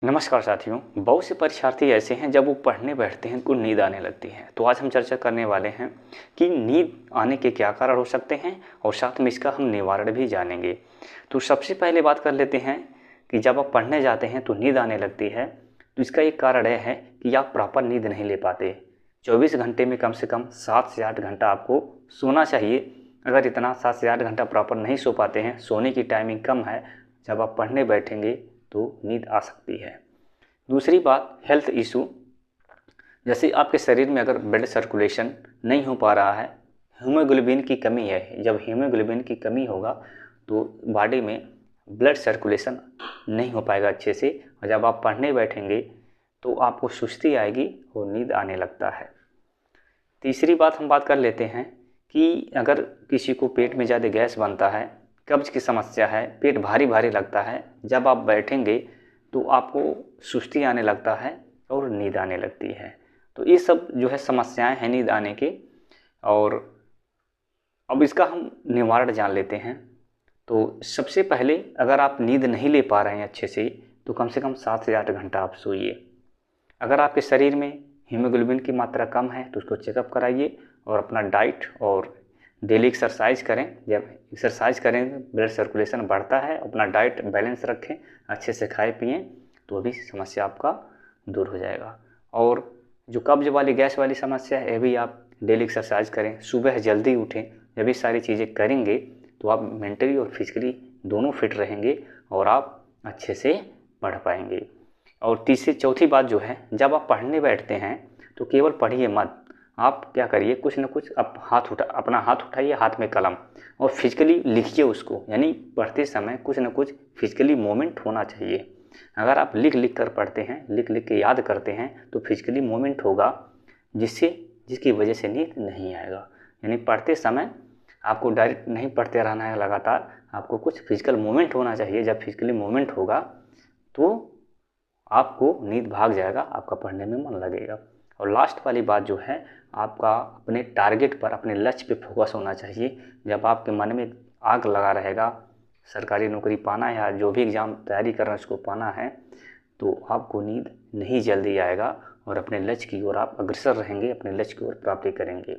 नमस्कार साथियों। बहुत से परीक्षार्थी ऐसे हैं जब वो पढ़ने बैठते हैं उनको नींद आने लगती है। तो आज हम चर्चा करने वाले हैं कि नींद आने के क्या कारण हो सकते हैं और साथ में इसका हम निवारण भी जानेंगे। तो सबसे पहले बात कर लेते हैं कि जब आप पढ़ने जाते हैं तो नींद आने लगती है, तो इसका एक कारण यह है कि आप प्रॉपर नींद नहीं ले पाते। 24 घंटे में कम से कम 7 से 8 घंटा आपको सोना चाहिए। अगर इतना 7 से 8 घंटा प्रॉपर नहीं सो पाते हैं, सोने की टाइमिंग कम है, जब आप पढ़ने बैठेंगे तो नींद आ सकती है। दूसरी बात, हेल्थ इशू। जैसे आपके शरीर में अगर ब्लड सर्कुलेशन नहीं हो पा रहा है, हीमोग्लोबिन की कमी है। जब हीमोग्लोबिन की कमी होगा तो बॉडी में ब्लड सर्कुलेशन नहीं हो पाएगा अच्छे से, और जब आप पढ़ने बैठेंगे तो आपको सुस्ती आएगी और नींद आने लगता है। तीसरी बात हम बात कर लेते हैं कि अगर किसी को पेट में ज़्यादा गैस बनता है, कब्ज की समस्या है, पेट भारी भारी लगता है, जब आप बैठेंगे तो आपको सुस्ती आने लगता है और नींद आने लगती है। तो ये सब जो है समस्याएं हैं नींद आने के। और अब इसका हम निवारण जान लेते हैं। तो सबसे पहले अगर आप नींद नहीं ले पा रहे हैं अच्छे से, तो कम से कम 7 से 8 घंटा आप सोइए। अगर आपके शरीर में हीमोग्लोबिन की मात्रा कम है तो उसको चेकअप कराइए और अपना डाइट और डेली एक्सरसाइज करें। जब एक्सरसाइज करें ब्लड सर्कुलेशन बढ़ता है। अपना डाइट बैलेंस रखें, अच्छे से खाएं पिएं, तो अभी समस्या आपका दूर हो जाएगा। और जो कब्ज वाली गैस वाली समस्या है, ये भी आप डेली एक्सरसाइज करें, सुबह जल्दी उठें। जब ये सारी चीज़ें करेंगे तो आप मेंटली और फिजिकली दोनों फिट रहेंगे और आप अच्छे से पढ़ पाएंगे। और तीसरी चौथी बात जो है, जब आप पढ़ने बैठते हैं तो केवल पढ़िए मत, आप क्या करिए, कुछ न कुछ अपना हाथ उठाइए, हाथ में कलम, और फिजिकली लिखिए उसको। यानी पढ़ते समय कुछ न कुछ फिजिकली मूवमेंट होना चाहिए। अगर आप लिख लिख कर पढ़ते हैं, लिख लिख के याद करते हैं, तो फिजिकली मूवमेंट होगा जिसकी वजह से नींद नहीं आएगा। यानी पढ़ते समय आपको डायरेक्ट नहीं पढ़ते रहना है लगातार, आपको कुछ फिजिकल मूवमेंट होना चाहिए। जब फिजिकली मूवमेंट होगा तो आपको नींद भाग जाएगा, आपका पढ़ने में मन लगेगा। और लास्ट वाली बात जो है, आपका अपने टारगेट पर, अपने लक्ष्य पे फोकस होना चाहिए। जब आपके मन में आग लगा रहेगा, सरकारी नौकरी पाना है या जो भी एग्ज़ाम तैयारी कर रहे हैं उसको पाना है, तो आपको नींद नहीं जल्दी आएगा और अपने लक्ष्य की ओर आप अग्रसर रहेंगे, अपने लक्ष्य की ओर प्राप्ति करेंगे।